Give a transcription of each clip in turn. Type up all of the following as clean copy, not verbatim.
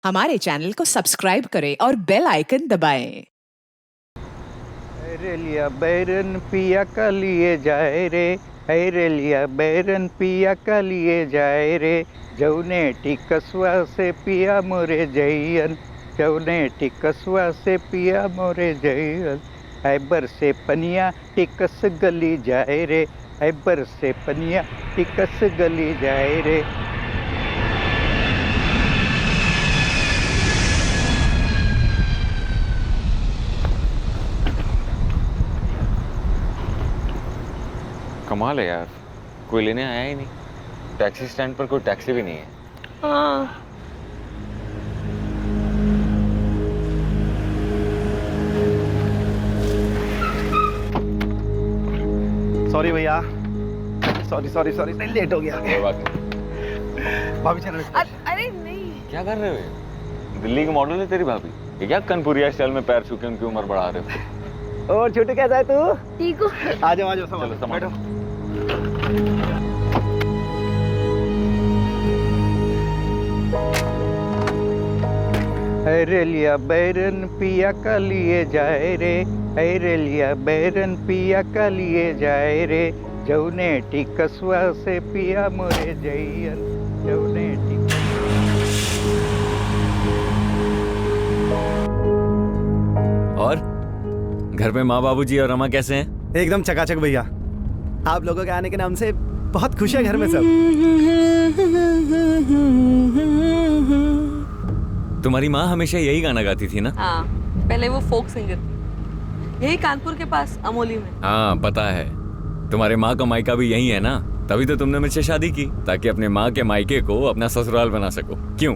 हमारे चैनल को सब्सक्राइब करें और बेल आइकन दबाएं। रेलिया बैरन पिया का लिए जाए रे, रेलिया बैरन पिया का लिए जाए रे, जौने टिकसवा से पिया मोरे जैयन, जौने टिकसवा से पिया मोरे जैयन, ऐबर से पनिया टिकस गली जाए रे, ऐबर से पनिया टिकस गली जाए रे। कमाल है यार, कोई लेने आया ही नहीं। टैक्सी स्टैंड पर कोई टैक्सी भी नहीं है। हाँ। सॉरी भैया, सॉरी सॉरी सॉरी, लेट हो गया। कोई बात नहीं। भाभी चैनल अरे नहीं, क्या कर रहे हो ये? दिल्ली की मॉडल है तेरी भाभी, ये क्या कनपुरिया स्टाइल में पैर छू के उनकी उम्र बढ़ा रहे हो? और छोटू कैसा है तू? ठीक हो? आ जाओ चलो संभालो। रेलिया बैरन पिया का लिए जाए रे, रेलिया बैरन पिया का लिए जाए रे, जौने टिकसवा से पिया मोरे जैयन, जौने और घर पे माँ बाबूजी और रमा कैसे हैं? एकदम चकाचक भैया, आप लोगों के आने के नाम से बहुत खुश है घर में सब। तुम्हारी माँ हमेशा यही गाना गाती थी ना? हाँ, पहले वो फोक सिंगर, यही कानपुर के पास अमोली में। हाँ पता है, तुम्हारे माँ का मायका भी यही है ना, तभी तो तुमने मुझसे शादी की, ताकि अपने माँ के मायके को अपना ससुराल बना सको। क्यों?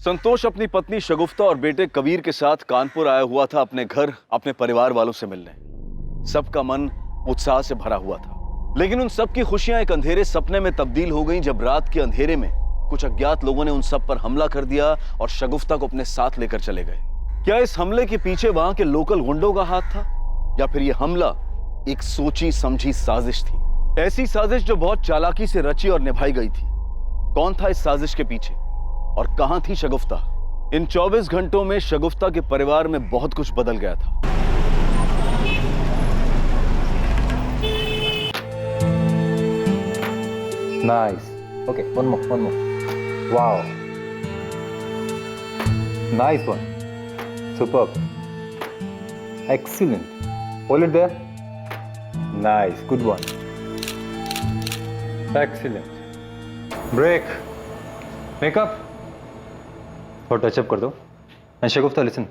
संतोष अपनी पत्नी शगुफ्ता और बेटे कबीर के साथ कानपुर आया हुआ था अपने घर, अपने परिवार वालों से मिलने। सबका मन उत्साह से भरा हुआ था, लेकिन उन सब की खुशियां एक अंधेरे सपने में तब्दील हो गईं जब रात के अंधेरे में कुछ अज्ञात लोगों ने उन सब पर हमला कर दिया और शगुफ्ता को अपने साथ लेकर चले गए। क्या इस हमले के पीछे वहां के लोकल गुंडों का हाथ था, या फिर यह हमला एक सोची समझी साजिश थी? ऐसी साजिश जो बहुत चालाकी से रची और निभाई गई थी। कौन था इस साजिश के पीछे और कहां थी शगुफ्ता? इन 24 घंटों में शगुफ्ता के परिवार में बहुत कुछ बदल गया था। Nice. Okay, one more. Wow. Nice one. Superb. Excellent. Hold it there. Nice. Good one. Excellent. Break. Make up. और टचअप कर दो। And Shagufta, listen.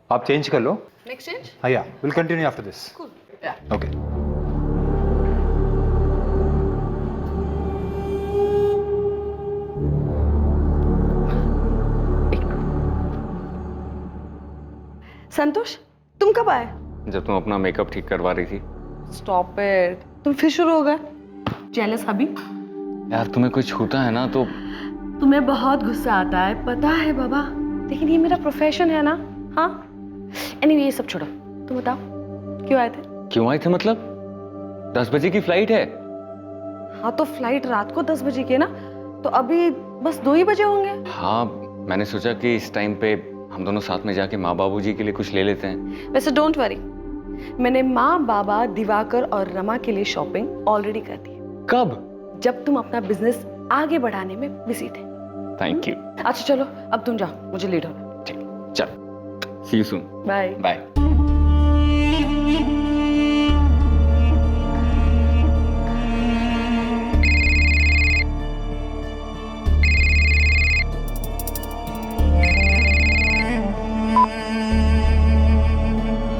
आप चेंज कर लो। Next change? हाँ, yeah. We'll continue after this. Cool. Yeah. Okay. Santosh, तुम कब आए? जब तुम अपना मेकअप ठीक करवा रही थी। स्टॉप इट, तुम फिर शुरू हो गए। जेलस हबी? यार तुम्हें कोई छूता है ना तो तुम्हें बहुत गुस्सा आता है, पता है बाबा, लेकिन ये मेरा प्रोफेशन है ना। हाँ, एनीवे ये सब छोड़ो, तुम बताओ क्यों आए थे? क्यों आए थे मतलब? 10 बजे की फ्लाइट है। हाँ तो फ्लाइट रात को 10 बजे की है ना, तो अभी बस 2 ही बजे होंगे। हाँ, मैंने सोचा कि इस टाइम पे हम दोनों साथ में जाके माँ बाबूजी के लिए कुछ ले लेते हैं। वैसे डोंट वरी, मैंने माँ बाबा दिवाकर और रमा के लिए शॉपिंग ऑलरेडी कर दी। कब? जब तुम अपना बिजनेस आगे बढ़ाने में बिजी थे। Thank you. अच्छा चलो, अब तुम जाओ, मुझे लेट होना। ठीक, चल, see you soon. Bye bye.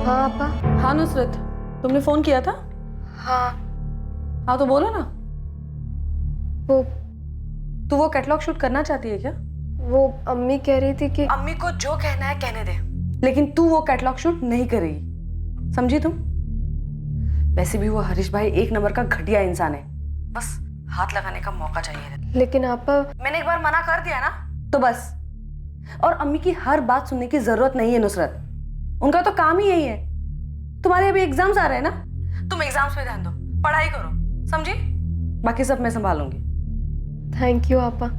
हाँ पापा। हाँ नुसरत, तुमने फोन किया था? हाँ। हाँ तो बोलो ना। वो तू वो कैटलॉग शूट करना चाहती है क्या? वो अम्मी कह रही थी कि अम्मी को जो कहना है कहने दे, लेकिन तू वो कैटलॉग शूट नहीं करेगी, समझी तुम? वैसे भी वो हरीश भाई एक नंबर का घटिया इंसान है, बस हाथ लगाने का मौका चाहिए। लेकिन आपा मैंने एक बार मना कर दिया ना तो बस। और अम्मी की हर बात सुनने की जरूरत नहीं है नुसरत, उनका तो काम ही यही है। तुम्हारे अभी एग्जाम्स आ रहे हैं ना, तुम एग्जाम्स पे ध्यान दो, पढ़ाई करो, समझी? बाकी सब मैं संभालूंगी। थैंक यू आपा।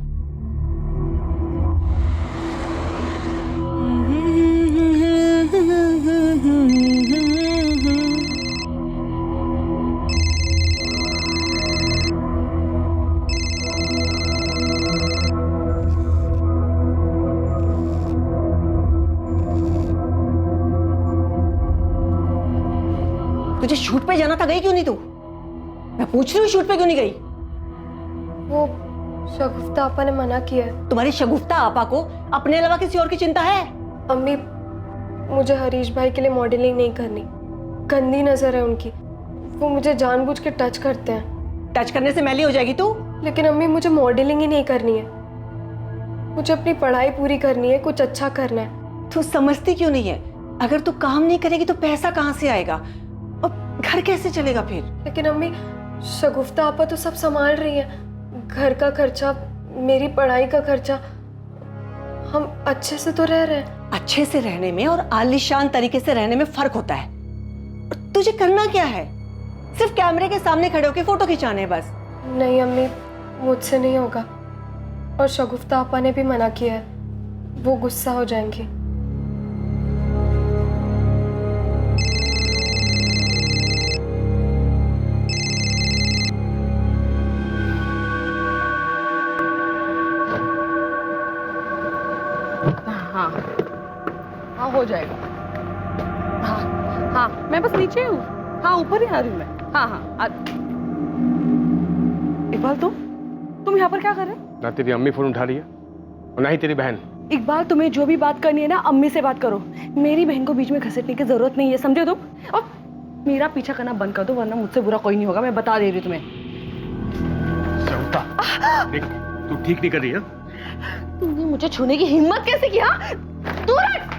तुझे शूट पे जाना था, गई क्यों नहीं तू? मैं पूछ रही हूँ शूट पे क्यों नहीं गई? वो शगुफ्ता आपा ने मना किया है। तुम्हारी शगुफ्ता आपा को अपने अलावा किसी और की चिंता है? अम्मी, मुझे हरीश भाई के लिए मॉडलिंग नहीं करनी, गंदी नजर है उनकी, वो मुझे जानबूझ के टच करते हैं। टच करने से मैली हो जाएगी तू। लेकिन अम्मी मुझे मॉडलिंग ही नहीं करनी है, मुझे अपनी पढ़ाई पूरी करनी है, कुछ अच्छा करना है। तू समझती क्यों नहीं है? अगर तू काम नहीं करेगी तो पैसा कहाँ से आएगा और घर कैसे चलेगा फिर? लेकिन अम्मी, शगुफ्ता आपा तो सब संभाल रही है, घर का खर्चा, मेरी पढ़ाई का खर्चा, हम अच्छे से तो रह रहे हैं। अच्छे से रहने में और आलीशान तरीके से रहने में फर्क होता है। और तुझे करना क्या है? सिर्फ कैमरे के सामने खड़े होकर फोटो खिंचाने हैं बस। नहीं अम्मी, मुझसे नहीं होगा, और शगुफ्ता आपा ने भी मना किया है, वो गुस्सा हो जाएंगी। हाँ हाँ हो जाएगा। हाँ हाँ मैं बस नीचे हूँ, हाँ ऊपर ही आ रही हूँ मैं। हाँ हाँ इकबाल तुम यहाँ पर क्या कर रहे हो? ना तेरी अम्मी फोन उठा रही है और ना ही तेरी बहन। इकबाल तुम्हें जो भी बात करनी है ना अम्मी से बात करो, मेरी बहन को बीच में घसीटने की जरूरत नहीं है, समझे तुम? और मेरा पीछा करना बंद कर दो वरना मुझसे बुरा कोई नहीं होगा, मैं बता दे रही हूँ तुम्हें। देख, तू ठीक नहीं कर रही है। तुमने मुझे छूने की हिम्मत कैसे किया? दूर हट!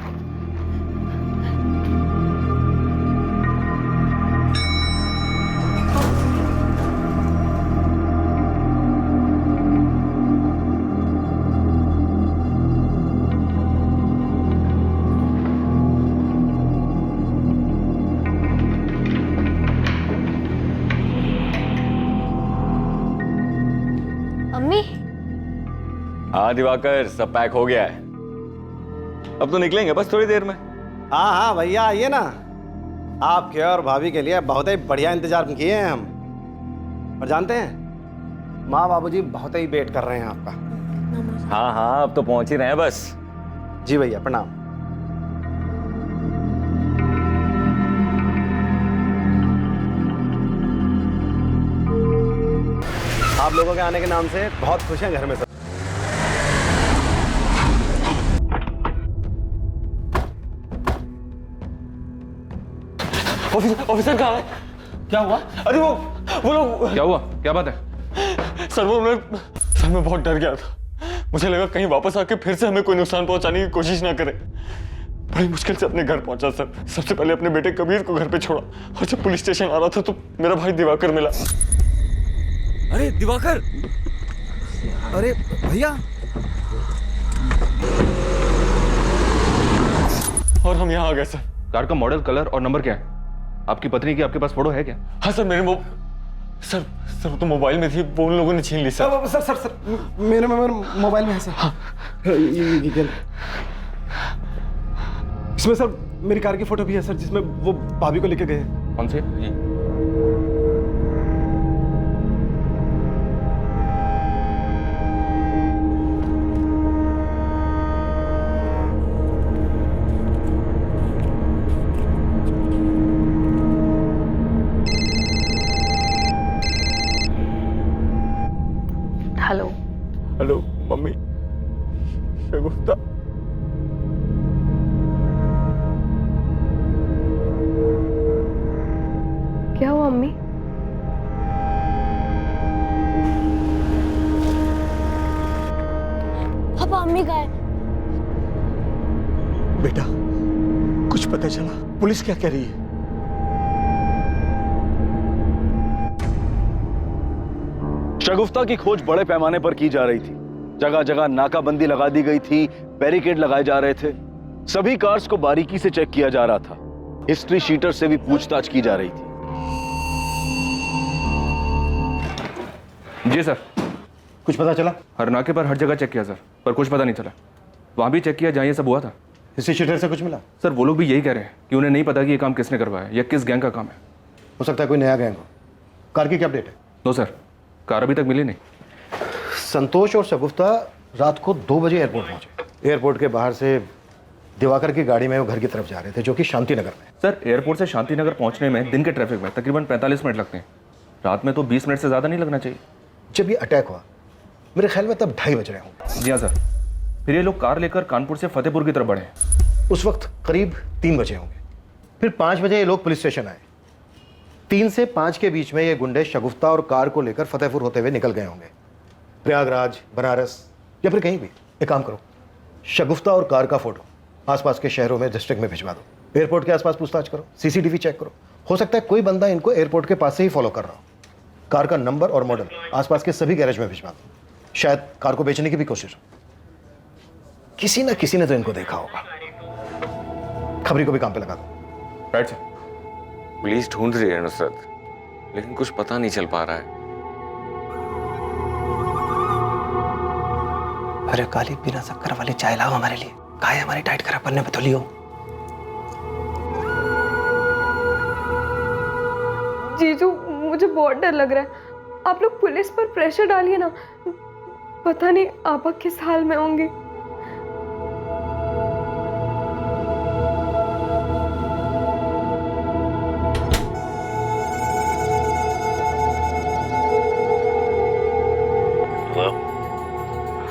अम्मी, हाँ दिवाकर, सब पैक हो गया है, अब तो निकलेंगे बस थोड़ी देर में। हाँ हाँ भैया आइए ना, आपके और भाभी के लिए बहुत ही बढ़िया इंतजार किए हैं हम। और जानते हैं, माँ बाबूजी बहुत ही वेट कर रहे हैं आपका। हाँ हाँ अब तो पहुंच ही रहे हैं बस। जी भैया प्रणाम। आप लोगों के आने के नाम से बहुत खुश हैं घर में सब। ऑफिसर कहाँ है? क्या हुआ? अरे वो लोग। क्या हुआ? क्या बात है? सर मैं बहुत डर गया था, मुझे लगा कहीं वापस आके फिर से हमें कोई नुकसान पहुंचाने की कोशिश ना करे। बड़ी मुश्किल से अपने घर पहुंचा सर। सबसे पहले अपने बेटे कबीर को घर पे छोड़ा और जब पुलिस स्टेशन आ रहा था तो मेरा भाई दिवाकर मिला। अरे दिवाकर! अरे भैया! और हम यहाँ आ गए सर। कार का मॉडल, कलर और नंबर क्या है? आपकी पत्नी की आपके पास फोटो है क्या? हाँ सर, मेरे सर तो मोबाइल में थी, वो उन लोगों ने छीन ली सर। सर मेरे मोबाइल में है सर। हाँ। इसमें सर मेरी कार की फोटो भी है सर, जिसमें वो भाभी को लेके गए। कौन से? हेलो हेलो मम्मी, शगुफ्ता। क्या हुआ अम्मी? पापा अम्मी कहाँ है? बेटा कुछ पता चला? पुलिस क्या कह रही है? शगुफ्ता की खोज बड़े पैमाने पर की जा रही थी। जगह जगह नाकाबंदी लगा दी गई थी, बैरिकेड लगाए जा रहे थे, सभी कार्स को बारीकी से चेक किया जा रहा था, हिस्ट्री शीटर से भी पूछताछ की जा रही थी। जी सर। कुछ पता चला? हर नाके पर हर जगह चेक किया सर, पर कुछ पता नहीं चला। वहां भी चेक किया जहाँ ये सब हुआ था। हिस्ट्री शीटर से कुछ मिला? सर वो लोग भी यही कह रहे हैं कि उन्हें नहीं पता कि ये काम किसने करवाया या किस गैंग का काम है। हो सकता है कोई नया गैंग हो। कार की क्या अपडेट है? नो सर, कार अभी तक मिली नहीं। संतोष और शगुफ्ता रात को 2 बजे एयरपोर्ट पहुंचे। एयरपोर्ट के बाहर से दिवाकर की गाड़ी में वो घर की तरफ जा रहे थे, जो कि शांति नगर में। सर एयरपोर्ट से शांति नगर पहुंचने में दिन के ट्रैफिक में तकरीबन 45 मिनट लगते हैं। रात में तो 20 मिनट से ज़्यादा नहीं लगना चाहिए। जब ये अटैक हुआ मेरे ख्याल में तब 2:30 बज रहे होंगे। जी हाँ सर। फिर ये लोग कार लेकर कानपुर से फतेहपुर की तरफ बढ़े। उस वक्त करीब 3 बजे होंगे। फिर 5 बजे ये लोग पुलिस स्टेशन आए। 3 से 5 के बीच में ये गुंडे शगुफ्ता और कार को लेकर फतेहपुर होते हुए निकल गए होंगे, प्रयागराज, बनारस या फिर कहीं भी। एक काम करो, शगुफ्ता और कार का फोटो आसपास के शहरों में, डिस्ट्रिक्ट में भिजवा दो। एयरपोर्ट के आसपास पूछताछ करो, सीसीटीवी चेक करो। हो सकता है कोई बंदा इनको एयरपोर्ट के पास से ही फॉलो कर रहा हो। कार का नंबर और मॉडल आसपास के सभी गैरेज में भिजवा दो। शायद कार को बेचने की भी कोशिश हो। किसी ना किसी ने तो इनको देखा होगा। खबरी को भी काम पे लगा दो। Right sir. पुलिस ढूंढ रही है नुसरत, लेकिन कुछ पता नहीं चल पा रहा है। अरे काली, बिना शक्कर वाली चाय लाओ हमारे लिए। कहा है हमारी डाइट खराब करने बतौली हो। जीजू मुझे बहुत डर लग रहा है। आप लोग पुलिस पर प्रेशर डालिए ना, पता नहीं आपा किस हाल में होंगे।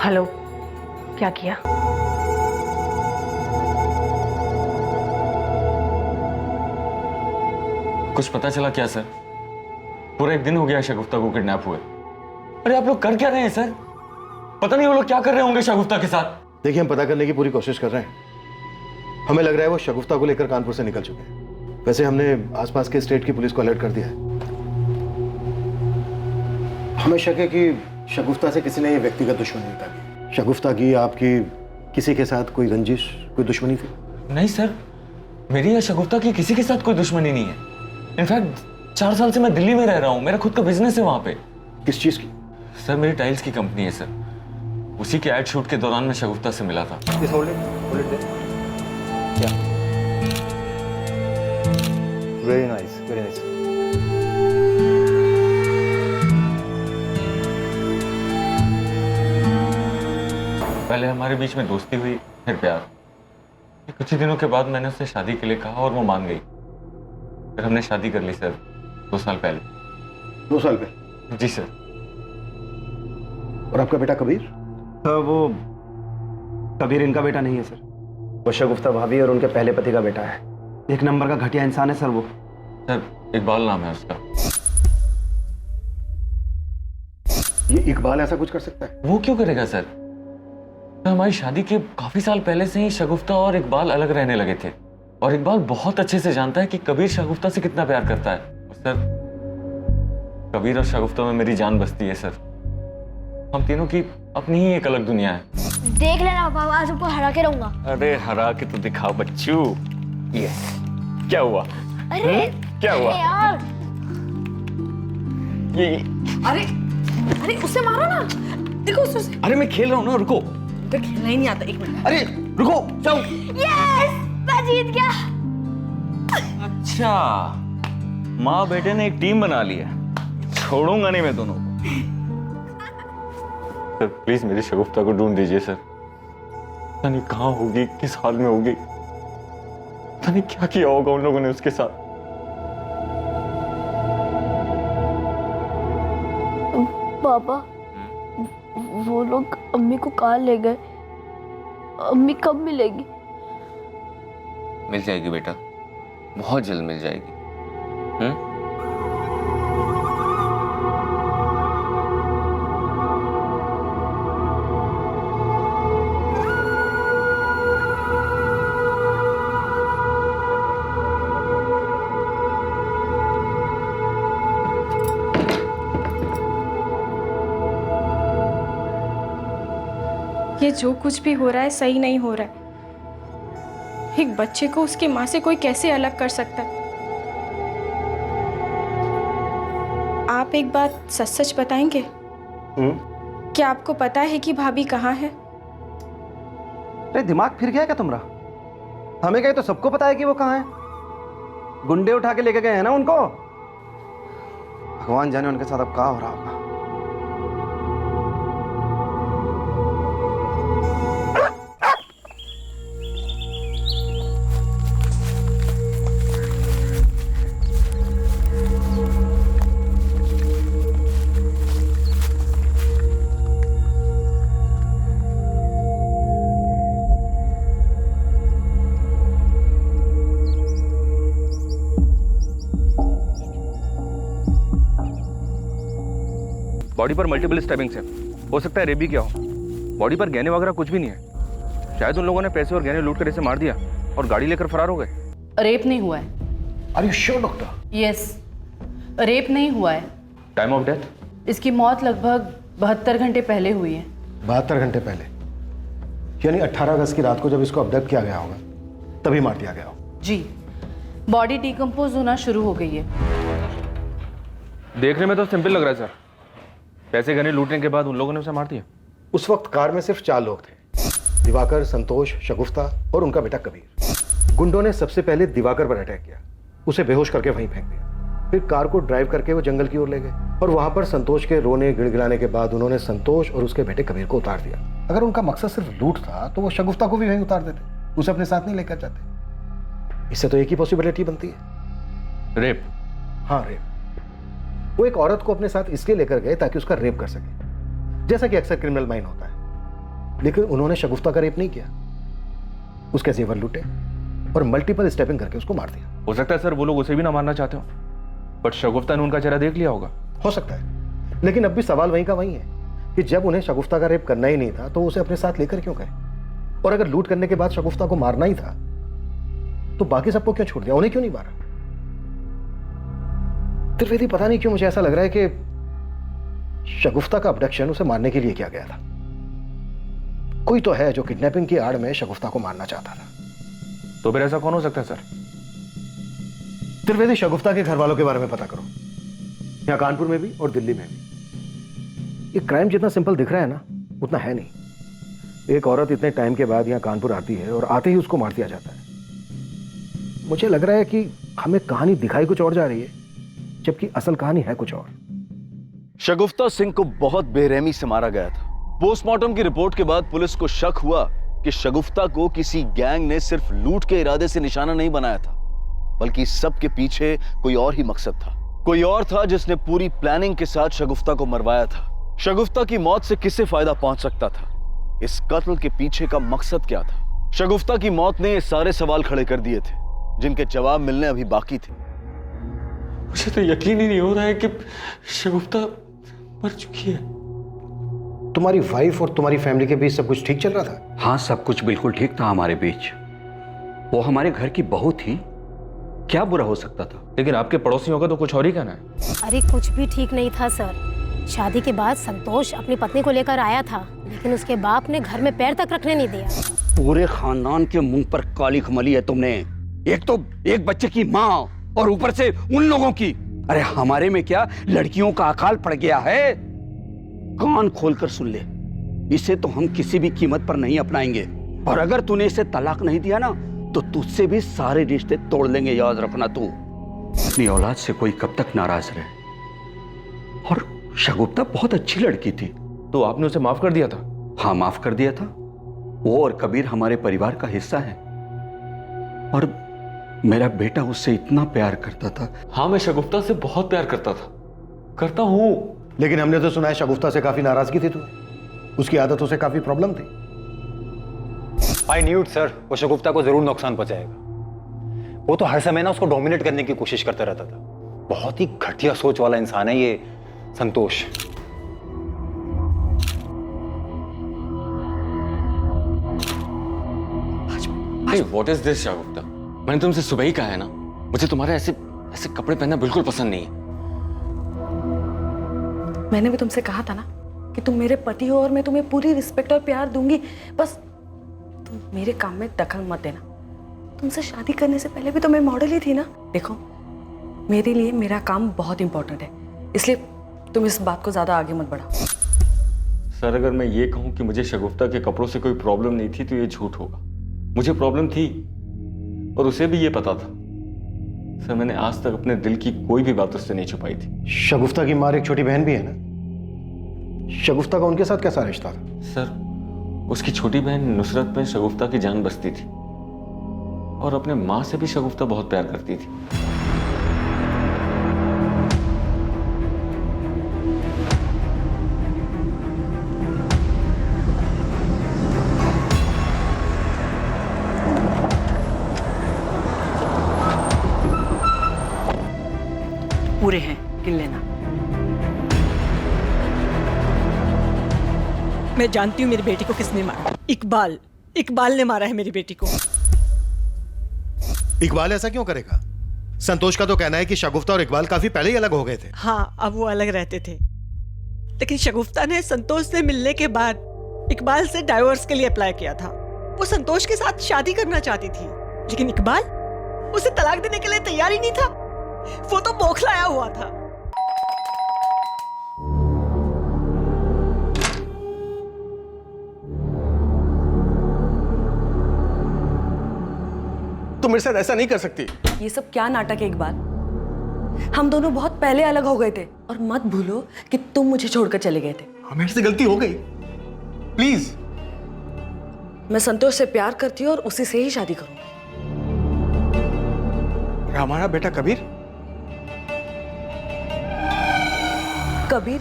हेलो, क्या किया? कुछ पता चला क्या सर? पूरा 1 दिन हो गया शगुफ्ता को किडनैप हुए। अरे आप लोग कर क्या रहे हैं सर? पता नहीं वो लोग क्या कर रहे होंगे शगुफ्ता के साथ। देखिए, हम पता करने की पूरी कोशिश कर रहे हैं। हमें लग रहा है वो शगुफ्ता को लेकर कानपुर से निकल चुके हैं। वैसे हमने आसपास के स्टेट की पुलिस को अलर्ट कर दिया है। हमें शक है कि शगुफ्ता से किसी ने ये व्यक्तिगत दुश्मनी निकाली। शगुफ्ता की, आपकी, किसी के साथ कोई रंजिश, कोई दुश्मनी थी? नहीं सर, मेरी या शगुफ्ता की किसी के साथ कोई दुश्मनी नहीं है। इनफैक्ट 4 साल से मैं दिल्ली में रह रहा हूँ, मेरा खुद का बिजनेस है वहां पे। किस चीज की? सर मेरी टाइल्स की कंपनी है सर। उसी के एड शूट के दौरान मैं शगुफ्ता से मिला था। Very nice, very nice. पहले हमारे बीच में दोस्ती हुई, फिर प्यार। कुछ ही दिनों के बाद मैंने उससे शादी के लिए कहा और वो मान गई। फिर हमने शादी कर ली सर 2 साल पहले। 2 साल पहले? जी सर। और आपका बेटा कबीर? सर वो कबीर इनका बेटा नहीं है सर। वो शगुफ्ता भाभी और उनके पहले पति का बेटा है। 1 नंबर का घटिया इंसान है सर वो। सर इकबाल नाम है उसका। ये इकबाल ऐसा कुछ कर सकता है? वो क्यों करेगा सर? तो हमारी शादी के काफी साल पहले से ही शगुफ्ता और इकबाल अलग रहने लगे थे, और इकबाल बहुत अच्छे से जानता है कि कबीर शगुफ्ता से कितना प्यार करता है। और सर कबीर और शगुफ्ता में मेरी जान बसती है सर। हम तीनों की अपनी ही एक अलग दुनिया है। देख लेना बाबा, आज ऊपर हरा के रहूंगा। अरे हरा के तो दिखाओ बच्चू। यस। क्या हुआ? अरे क्या हुआ? अरे यार, ये अरे अरे उससे मारो ना, देखो उससे। अरे मैं खेल रहा हूँ ना, रुको। तो खेलना ही नहीं आता। 1 मिनट। अरे रुको, जाओ। यस, मैं जीत गया। अच्छा, माँ बेटे ने एक टीम बना ली है। छोड़ूंगा नहीं मैं दोनों को। सर प्लीज मेरी शगुफ्ता को ढूंढ दीजिए सर। पता नहीं कहाँ होगी, किस हाल में होगी। पता नहीं क्या किया होगा उन लोगों ने उसके साथ। पापा, वो लोग अम्मी को कहाँ ले गए? अम्मी कब मिलेगी? मिल जाएगी बेटा, बहुत जल्द मिल जाएगी। ये जो कुछ भी हो रहा है सही नहीं हो रहा है। एक बच्चे को उसकी माँ से कोई कैसे अलग कर सकता है? आप एक बात सच सच बताएंगे? क्या आपको पता है कि भाभी कहाँ है? अरे दिमाग फिर गया क्या तुम्हारा? हमें कहीं तो सबको पता है कि वो कहाँ है। गुंडे उठा के लेके गए हैं ना उनको। भगवान जाने उनके साथ अब क्या हो रहा होगा। बॉडी पर मल्टीपल स्टैबिंग्स है, हो सकता है रेप भी किया हो। बॉडी पर गहने वगैरह कुछ भी नहीं है। शायद उन लोगों ने पैसे और गहने लूट कर इसे मार दिया और गाड़ी लेकर फरार हो गए। रेप नहीं हुआ है। Are you sure doctor? Yes, rape नहीं हुआ है। Time of death? इसकी मौत लगभग 72 घंटे पहले हुई है। 72 घंटे पहले? यानी 18 अगस्त की रात को जब इसको अबडक्ट किया गया होगा तभी मार दिया गया हो? जी, बॉडी डिकम्पोज होना शुरू हो गई है। देखने में तो सिंपल लग रहा है सर। पैसे गहने लूटने के बाद उन लोगों ने उसे मार दिया। उस वक्त कार में सिर्फ 4 लोग थे, दिवाकर, संतोष, शगुफ्ता और उनका बेटा कबीर। गुंडों ने सबसे पहले दिवाकर पर अटैक किया, उसे बेहोश करके वहीं फेंक दिया। फिर कार को ड्राइव करके वो जंगल की ओर ले गए और वहां पर संतोष के रोने गिड़गिड़ाने के बाद उन्होंने संतोष और उसके बेटे कबीर को उतार दिया। अगर उनका मकसद सिर्फ लूट था तो वो शगुफ्ता को भी वहीं उतार देते, उसे अपने साथ नहीं लेकर जाते। इससे तो एक ही पॉसिबिलिटी बनती है, रेप। हाँ, रेप। वो एक औरत को अपने साथ इसलिए लेकर गए ताकि उसका रेप कर सके, जैसा कि अक्सर क्रिमिनल माइंड होता है। लेकिन उन्होंने शगुफ्ता का रेप नहीं किया, उसके जेवर लूटे और मल्टीपल स्टेपिंग करके उसको मार दिया। हो सकता है सर वो लोग उसे भी ना मारना चाहते हो, बट शगुफ्ता ने उनका चेहरा देख लिया होगा। हो सकता है, लेकिन अब भी सवाल वहीं का वहीं है कि जब उन्हें शगुफ्ता का रेप करना ही नहीं था तो उसे अपने साथ लेकर क्यों गए? और अगर लूट करने के बाद शगुफ्ता को मारना ही था तो बाकी सबको क्यों छोड़ दिया, उन्हें क्यों नहीं मारा? त्रिवेदी, पता नहीं क्यों मुझे ऐसा लग रहा है कि शगुफ्ता का अबडक्शन उसे मारने के लिए किया गया था। कोई तो है जो किडनैपिंग की आड़ में शगुफ्ता को मारना चाहता था। तो फिर ऐसा कौन हो सकता है सर? त्रिवेदी, शगुफ्ता के घर वालों के बारे में पता करो, यहां कानपुर में भी और दिल्ली में भी। ये क्राइम जितना सिंपल दिख रहा है ना, उतना है नहीं। एक औरत इतने टाइम के बाद यहां कानपुर आती है और आते ही उसको मार दिया जाता है। मुझे लग रहा है कि हमें कहानी दिखाई कुछ और जा रही है, जबकि असल कहानी है कुछ और। शगुफ्ता सिंह को बहुत बेरहमी से मारा गया था। पोस्टमार्टम की रिपोर्ट के बाद पुलिस को शक हुआ कि शगुफ्ता को किसी गैंग ने सिर्फ लूट के इरादे से निशाना नहीं बनाया था, बल्कि इस सब के पीछे कोई और ही मकसद था। कोई और था जिसने पूरी प्लानिंग के साथ शगुफ्ता को मरवाया था। शगुफ्ता की मौत से किसे फायदा पहुंच सकता था? इस कत्ल के पीछे का मकसद क्या था? शगुफ्ता की मौत ने ये सारे सवाल खड़े कर दिए थे जिनके जवाब मिलने अभी बाकी थे। मुझे तो यकीन ही नहीं हो रहा है कि शगुफ्ता मर चुकी है। तुम्हारी वाइफ और तुम्हारी फैमिली के बीच सब कुछ ठीक चल रहा था? हाँ, सब कुछ बिल्कुल ठीक था हमारे बीच। वो हमारे घर की बहू थी, क्या बुरा हो सकता था? लेकिन आपके पड़ोसियों का तो कुछ और ही कहना है। अरे कुछ भी ठीक नहीं था सर। शादी के बाद संतोष अपनी पत्नी को लेकर आया था, लेकिन उसके बाप ने घर में पैर तक रखने नहीं दिया। पूरे खानदान के मुंह पर काली खमली है तुमने। एक तो एक बच्चे की माँ और ऊपर से उन लोगों की। अरे हमारे में क्या लड़कियों का अकाल पड़ गया है? कान खोलकर सुन ले, इसे तो हम किसी भी कीमत पर नहीं अपनाएंगे। और अगर तूने इसे तलाक नहीं दिया ना तो तुझसे भी सारे रिश्ते तोड़ लेंगे, याद रखना। तू अपनी औलाद से कोई कब तक नाराज रहे। और शगुफ्ता बहुत अच्छी लड़की थी। तो आपने उसे माफ कर दिया था? हाँ, माफ कर दिया था। वो और कबीर हमारे परिवार का हिस्सा है और मेरा बेटा उससे इतना प्यार करता था। हाँ, मैं शगुफ्ता से बहुत प्यार करता था, करता हूँ। लेकिन हमने तो सुना है शगुफ्ता से काफी नाराजगी थी तुम्हें, उसकी आदतों से काफी प्रॉब्लम थी। आई न्यू इट सर, वो शगुफ्ता को जरूर नुकसान पहुंचाएगा। वो तो हर समय ना उसको डोमिनेट करने की कोशिश करता रहता था। बहुत ही घटिया सोच वाला इंसान है ये संतोष। व्हाट इज दिस शगुफ्ता? मैंने तुमसे सुबह ही कहा है ना, मुझे तुम्हारे ऐसे ऐसे कपड़े पहनना बिल्कुल पसंद नहीं है। मैंने भी तुमसे कहा था ना कि तुम मेरे पति हो और मैं तुम्हें पूरी रिस्पेक्ट और प्यार दूंगी, बस तुम मेरे काम में दखल मत देना। तुमसे शादी करने से पहले भी तो मैं मॉडल ही थी ना। देखो, मेरे लिए मेरा काम बहुत इंपॉर्टेंट है, इसलिए तुम इस बात को ज्यादा आगे मत बढ़ाओ। सर, अगर मैं ये कहूं कि मुझे शगुफ्ता के कपड़ों से कोई प्रॉब्लम नहीं थी तो ये झूठ होगा। मुझे प्रॉब्लम थी और उसे भी ये पता था। सर, मैंने आज तक अपने दिल की कोई भी बात उससे नहीं छुपाई थी। शगुफ्ता की माँ एक छोटी बहन भी है ना, शगुफ्ता का उनके साथ कैसा रिश्ता था? सर, उसकी छोटी बहन नुसरत में शगुफ्ता की जान बसती थी और अपने माँ से भी शगुफ्ता बहुत प्यार करती थी। पूरे हैं, गिन लेना। मैं जानती हूँ मेरी बेटी को किसने मारा। इकबाल ने मारा है मेरी बेटी को। इकबाल ऐसा क्यों करेगा? संतोष का तो कहना है कि शगुफ्ता और इकबाल काफी पहले ही अलग हो गए थे। हाँ, अब वो अलग रहते थे, लेकिन शगुफ्ता ने संतोष से मिलने के बाद इकबाल से डाइवोर्स के लिए अप्लाई किया था। वो संतोष के साथ शादी करना चाहती थी, लेकिन इकबाल उसे तलाक देने के लिए तैयार ही नहीं था। वो तो बौखलाया हुआ था। तुम मेरे साथ ऐसा नहीं कर सकती। ये सब क्या नाटक है इकबाल? हम दोनों बहुत पहले अलग हो गए थे और मत भूलो कि तुम मुझे छोड़कर चले गए थे। मेरे से गलती हो गई, प्लीज। मैं संतोष से प्यार करती हूँ और उसी से ही शादी करूंगी। हमारा बेटा कबीर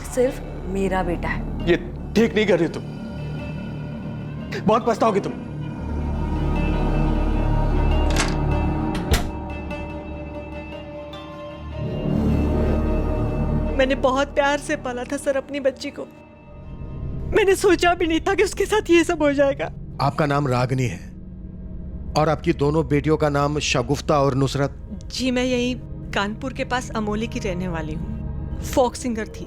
सिर्फ मेरा बेटा है। ये ठीक नहीं कर रही तुम, बहुत पछताओगी तुम। मैंने बहुत प्यार से पाला था सर अपनी बच्ची को। मैंने सोचा भी नहीं था कि उसके साथ ये सब हो जाएगा। आपका नाम रागनी है और आपकी दोनों बेटियों का नाम शगुफ्ता और नुसरत। जी, मैं यही कानपुर के पास अमोली की रहने वाली हूँ। फोक सिंगर थी।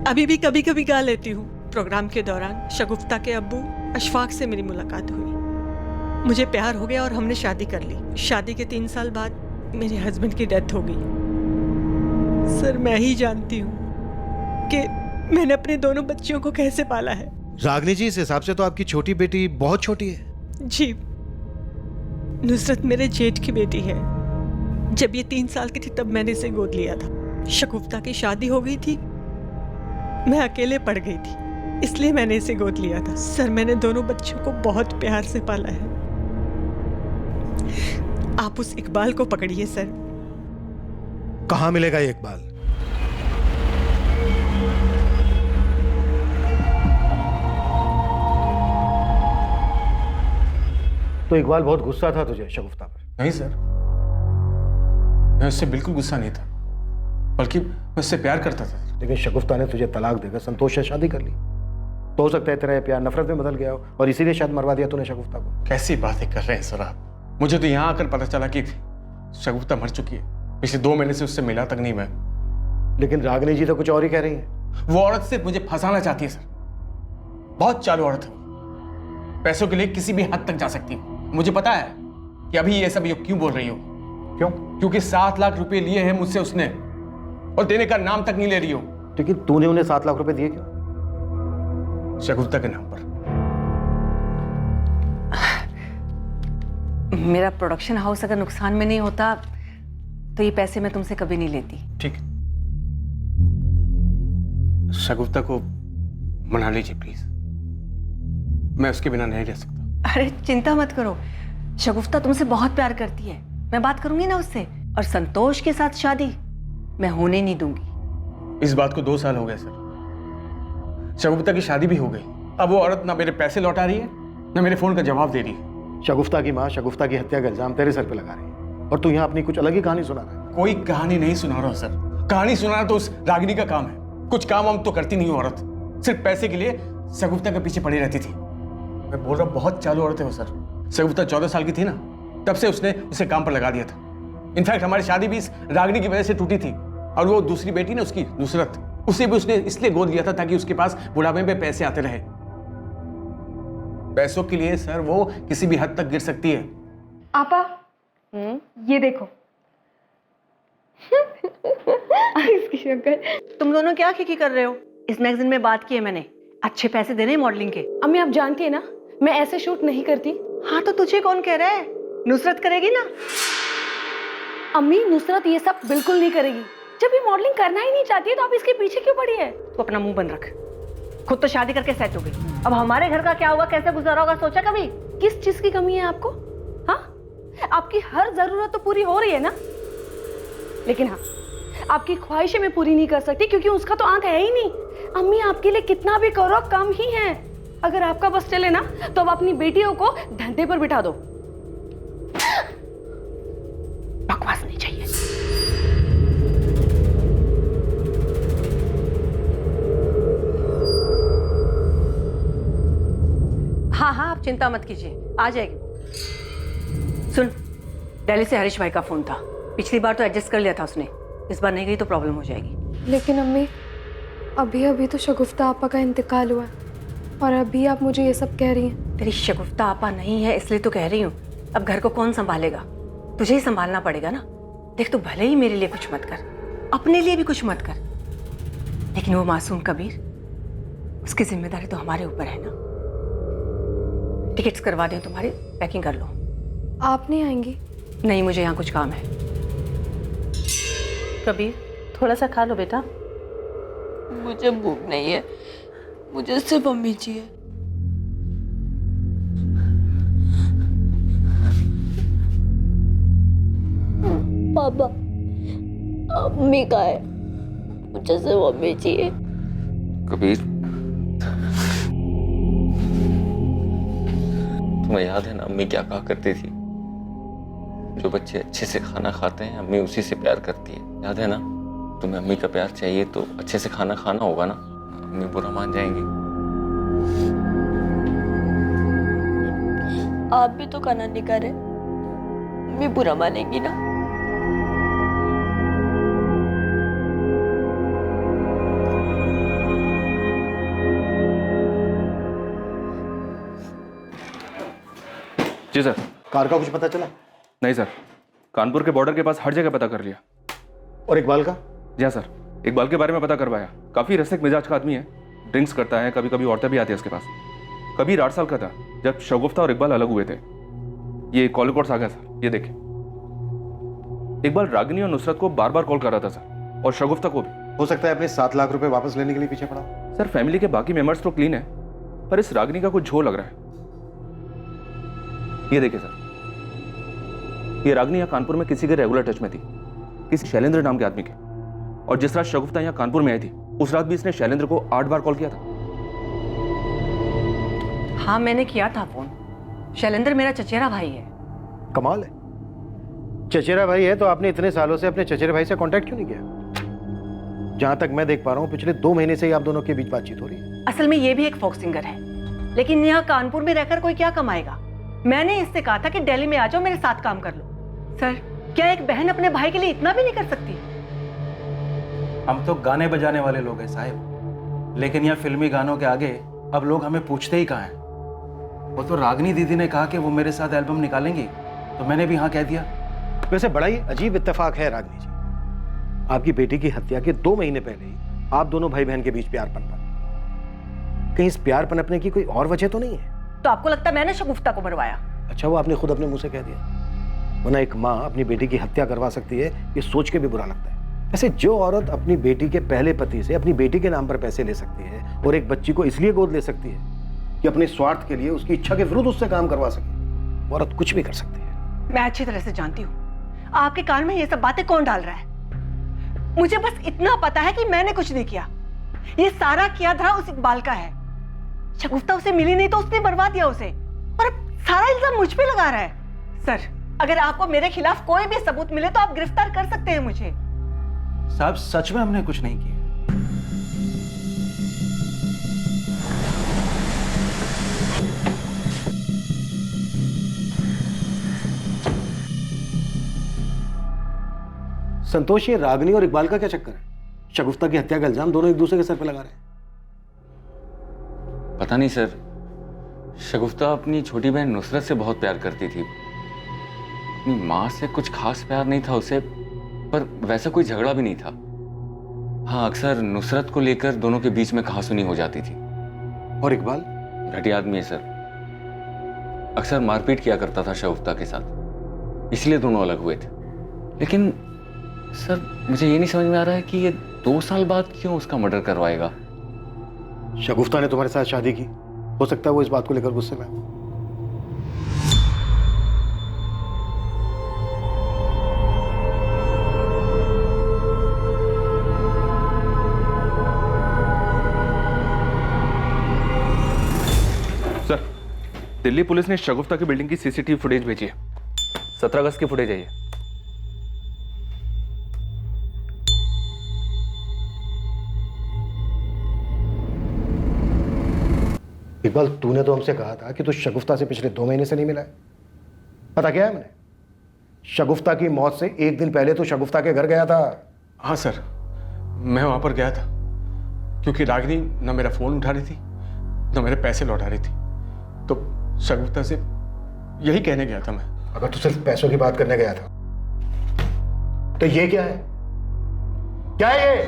अभी भी कभी कभी गा लेती हूँ। प्रोग्राम के दौरान शगुफ्ता के अब्बू अशफाक से मेरी मुलाकात हुई। मुझे प्यार हो गया और हमने शादी कर ली। शादी के 3 साल बाद मेरे हस्बैंड की डेथ हो गई। सर, मैं ही जानती हूँ कि मैंने अपने दोनों बच्चियों को कैसे पाला है। रागनी जी, इस हिसाब से तो आपकी छोटी बेटी बहुत छोटी है। जी, नुसरत मेरे जेठ की बेटी है। जब ये 3 साल की थी तब मैंने इसे गोद लिया था। शगुफ्ता की शादी हो गई थी, मैं अकेले पड़ गई थी, इसलिए मैंने इसे गोद लिया था। सर, मैंने दोनों बच्चों को बहुत प्यार से पाला है। आप उस इकबाल को पकड़िए सर। कहां मिलेगा ये इकबाल? तो इकबाल बहुत गुस्सा था तुझे शगुफ्ता पर? नहीं सर, मैं उससे बिल्कुल गुस्सा नहीं था, बल्कि मैं उससे प्यार करता था। लेकिन शगुफ्ता ने तुझे तलाक देकर संतोष से शादी कर ली, तो हो सकता है तेरा ये प्यार नफरत में बदल गया हो और इसीलिए शायद मरवा दिया तूने शगुफ्ता को। कैसी बातें कर रहे हैं सर आप? मुझे तो यहाँ आकर पता चला कि शगुफ्ता मर चुकी है। पिछले 2 महीने से उससे मिला तक नहीं मैं। लेकिन रागनी जी तो कुछ और ही कह रही है। वो औरत सिर्फ मुझे फंसाना चाहती है सर। बहुत चालू औरत है, पैसों के लिए किसी भी हद तक जा सकती है। मुझे पता है कि अभी ये सब क्यों बोल रही हो। क्यों? क्योंकि 7 लाख रुपए लिए हैं मुझसे उसने और देने का नाम तक नहीं ले रही हो। लेकिन तूने उन्हें 7 लाख रुपए दिए क्यों? शगुफ्ता के नाम पर। मेरा प्रोडक्शन हाउस अगर नुकसान में नहीं होता तो ये पैसे मैं तुमसे कभी नहीं लेती। ठीक, शगुफ्ता को मना लीजिए प्लीज। मैं उसके बिना नहीं रह सकता। अरे चिंता मत करो, शगुफ्ता तुमसे बहुत प्यार करती है। मैं बात करूंगी ना उससे, और संतोष के साथ शादी मैं होने नहीं दूंगी। इस बात को 2 साल हो गए सर। शगुफ्ता की शादी भी हो गई। अब वो औरत ना मेरे पैसे लौटा रही है ना मेरे फोन का जवाब दे रही है। शगुफ्ता की माँ शगुफ्ता की हत्या का इल्जाम तेरे सर पे लगा रही है और तू यहाँ अपनी कुछ अलग ही कहानी सुना रहा है। कोई कहानी नहीं सुना रहा सर। कहानी सुनाना तो उस रागिनी का काम है। कुछ काम हम तो करती नहीं औरत, सिर्फ पैसे के लिए शगुफ्ता के पीछे पड़ी रहती थी। मैं बोल रहा हूँ बहुत चालू औरत है वो सर। शगुफ्ता 14 साल की थी ना, तब से उसने उसे काम पर लगा दिया था। इनफैक्ट हमारी शादी भी इस रागिनी की वजह से टूटी थी। और वो दूसरी बेटी ना उसकी नुसरत, उसे भी उसने इसलिए गोद लिया था ताकि उसके पास बुढ़ापे में पैसे आते रहे। पैसों के लिए सर वो किसी भी हद तक गिर सकती है। आपा ये देखो इसकी शक्ल। तुम दोनों क्या खिकी कर रहे हो? इस मैगजीन में बात की है मैंने, अच्छे पैसे देने मॉडलिंग के। अम्मी आप जानती है ना मैं ऐसे शूट नहीं करती। हाँ तो तुझे कौन कह रहा है? नुसरत करेगी ना। अम्मी नुसरत ये सब बिल्कुल नहीं करेगी। जब ये मॉडलिंग करना ही नहीं चाहती है तो आप इसके पीछे क्यों पड़ी है? तू अपना मुंह बंद रख। खुद तो शादी करके सेट हो गई, अब हमारे घर का क्या होगा, कैसे गुजारा होगा, सोचा कभी? किस चीज की कमी है आपको? हाँ आपकी हर जरूरत तो पूरी हो रही है ना, लेकिन हाँ आपकी ख्वाहिशें मैं पूरी नहीं कर सकती क्योंकि उसका तो आंख है ही नहीं। अम्मी आपके लिए कितना भी करो कम ही है। अगर आपका बस चले ना तो अब अपनी बेटियों को धंधे पर बिठा दो। बकवास नहीं चाहिए। हाँ हाँ आप चिंता मत कीजिए, आ जाएगी। सुन, दिल्ली से हरीश भाई का फोन था, पिछली बार तो एडजस्ट कर लिया था उसने, इस बार नहीं गई तो प्रॉब्लम हो जाएगी। लेकिन अम्मी अभी अभी तो शगुफ्ता आपा का इंतकाल हुआ है और अभी आप मुझे ये सब कह रही हैं। तेरी शगुफ्ता आपा नहीं है इसलिए तो कह रही हूँ। अब घर को कौन संभालेगा? तुझे ही संभालना पड़ेगा ना। देख तू भले ही मेरे लिए कुछ मत कर, अपने लिए भी कुछ मत कर, लेकिन वो मासूम कबीर, उसकी जिम्मेदारी तो हमारे ऊपर है ना। टिकट्स करवा दें तुम्हारी, पैकिंग कर लो। आप नहीं आएंगी? नहीं, मुझे यहाँ कुछ काम है। कबीर थोड़ा सा खा लो बेटा। मुझे भूख नहीं है, मुझे सिर्फ अम्मी चाहिए। पापा अम्मी का है, मुझे सिर्फ अम्मी चाहिए। कबीर तुम्हें याद है ना अम्मी क्या कहा करती थी? जो बच्चे अच्छे से खाना खाते हैं अम्मी उसी से प्यार करती है, याद है ना? तुम्हें अम्मी का प्यार चाहिए तो अच्छे से खाना खाना होगा ना, अम्मी बुरा मान जाएंगी। आप भी तो खाना नहीं खा रहे, अम्मी बुरा मानेंगी ना। जी सर। कार का कुछ पता चला? नहीं सर, कानपुर के बॉर्डर के पास हर जगह पता कर लिया। और इकबाल का? जी हाँ सर, इकबाल के बारे में पता करवाया। काफी रसिक मिजाज का आदमी है, ड्रिंक्स करता है, कभी कभी औरतें भी आती है उसके पास। कबीर 8 साल का था जब शगुफ्ता और इकबाल अलग हुए थे। ये कॉल रिकॉर्ड्स आ गया सर, ये देखिए। इकबाल रागिनी और नुसरत को बार बार कॉल कर रहा था सर, और शगुफ्ता को भी। हो सकता है अपने 7 लाख रुपए वापस लेने के लिए पीछे पड़ा। सर फैमिली के बाकी मेंबर्स तो क्लीन है, पर इस रागिनी का कुछ झोल लग रहा है। ये देखिए सर, ये रागिनी यहाँ कानपुर में किसी के रेगुलर टच में थी, किसी शैलेंद्र नाम के आदमी के। और जिस रात शगुफ्ता यहाँ कानपुर में आई थी उस रात भी इसने शैलेंद्र को 8 बार कॉल किया था। हाँ मैंने किया था फोन। शैलेंद्र मेरा चचेरा भाई है। कमाल है, चचेरा भाई है तो आपने इतने सालों से अपने चचेरे भाई से कांटेक्ट क्यों नहीं किया? जहां तक मैं देख पा रहा हूँ पिछले 2 महीने से ही आप दोनों के बीच बातचीत हो रही है। असल में ये भी एक फोक सिंगर है, लेकिन यहाँ कानपुर में रहकर कोई क्या कमाएगा। मैंने इससे कहा था कि दिल्ली में आ जाओ, मेरे साथ काम कर लो। सर क्या एक बहन अपने भाई के लिए इतना भी नहीं कर सकती? हम तो गाने बजाने वाले लोग हैं साहिब, लेकिन यहाँ फिल्मी गानों के आगे अब लोग हमें पूछते ही कहाँ हैं। वो तो रागिनी दीदी ने कहा कि वो मेरे साथ एल्बम निकालेंगी, तो मैंने भी हाँ कह दिया। वैसे बड़ा ही अजीब इत्तेफाक है रागिनी जी, आपकी बेटी की हत्या के 2 महीने पहले ही आप दोनों भाई बहन के बीच प्यार पनपा। कहीं इस प्यार पनपने की कोई और वजह तो नहीं है? तो आपको लगता है मैंने शगुफ्ता को मरवाया? अच्छा वो आपने खुद अपने मुंह से कह दिया, वरना एक माँ अपनी बेटी की हत्या करवा सकती है ये सोच के भी बुरा लगता है। वैसे जो औरत अपनी बेटी के पहले पति से अपनी बेटी के नाम पर पैसे ले सकती है और एक बच्ची को इसलिए गोद ले सकती है कि अपने स्वार्थ के लिए उसकी इच्छा के विरुद्ध उससे काम करवा सके, वो औरत कुछ भी कर सकती है। मैं अच्छी तरह से जानती हूँ आपके कान में ये सब बातें कौन डाल रहा है। मुझे बस इतना पता है कि मैंने कुछ नहीं किया, ये सारा किया धरा उस इकबाल का है। शगुफ्ता उसे मिली नहीं तो उसने बर्बा दिया उसे, और अब सारा इल्जाम मुझ पे लगा रहा है। सर अगर आपको मेरे खिलाफ कोई भी सबूत मिले तो आप गिरफ्तार कर सकते हैं मुझे। साहब सच में हमने कुछ नहीं किया। संतोष, ये रागिनी और इकबाल का क्या चक्कर है? शगुफ्ता की हत्या का इल्जाम दोनों एक दूसरे के सर पे लगा रहे हैं। पता नहीं सर, शगुफ्ता अपनी छोटी बहन नुसरत से बहुत प्यार करती थी। अपनी माँ से कुछ खास प्यार नहीं था उसे, पर वैसा कोई झगड़ा भी नहीं था। हाँ, अक्सर नुसरत को लेकर दोनों के बीच में कहासुनी हो जाती थी। और इकबाल? घटिया आदमी है सर, अक्सर मारपीट किया करता था शगुफ्ता के साथ, इसलिए दोनों अलग हुए थे। लेकिन सर मुझे ये नहीं समझ में आ रहा है कि ये 2 साल बाद क्यों उसका मर्डर करवाएगा। शगुफ्ता ने तुम्हारे साथ शादी की, हो सकता है वो इस बात को लेकर गुस्से में। सर, दिल्ली पुलिस ने शगुफ्ता की बिल्डिंग की सीसीटीवी फुटेज भेजी है। 17 अगस्त की फुटेज है ये। इकबाल, तूने तो हमसे कहा था कि तू शगुफ्ता से पिछले 2 महीने से नहीं मिला है। पता क्या है मैंने? शगुफ्ता की मौत से 1 दिन पहले तो शगुफ्ता के घर गया था। हाँ सर, मैं वहां पर गया था क्योंकि रागिनी न मेरा फोन उठा रही थी न मेरे पैसे लौटा रही थी, तो शगुफ्ता से यही कहने गया था मैं। अगर तू सिर्फ पैसों की बात करने गया था तो ये क्या है? क्या है ये?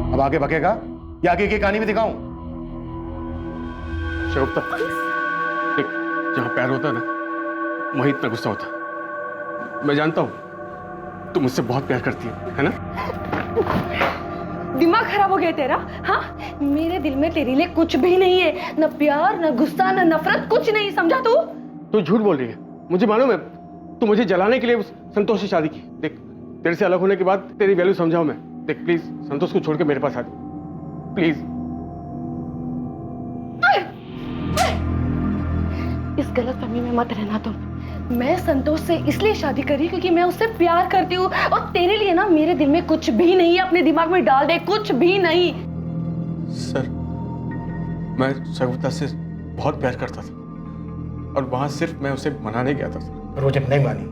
अब आगे भगेगा या आगे की कहानी भी दिखाऊं? शगुफ्ता, देख, जहां प्यार होता है ना, वहीं इतना गुस्सा होता है। मैं जानता हूं तुम मुझसे बहुत प्यार करती है ना? दिमाग खराब हो गया तेरा? हाँ, मेरे दिल में तेरे लिए कुछ भी नहीं है, न प्यार न गुस्सा न नफरत, कुछ नहीं। समझा तू? तू झूठ बोल रही है, मुझे मालूम है। तू मुझे जलाने के लिए उस संतोष से शादी की। देख, तेरे से अलग होने के बाद तेरी वैल्यू समझाऊं मैं। देख प्लीज, संतोष को छोड़ के मेरे पास आ जा, प्लीज। इस गलतफहमी में मत रहना तुम। मैं संतोष से इसलिए शादी करी क्योंकि मैं उससे प्यार करती हूँ, और तेरे लिए ना मेरे दिल में कुछ भी नहीं है। अपने दिमाग में डाल दे, कुछ भी नहीं। सर, मैं शगुफ्ता से बहुत प्यार करता था और वहां सिर्फ मैं उसे मनाने गया था सर। और वो जब नहीं मानी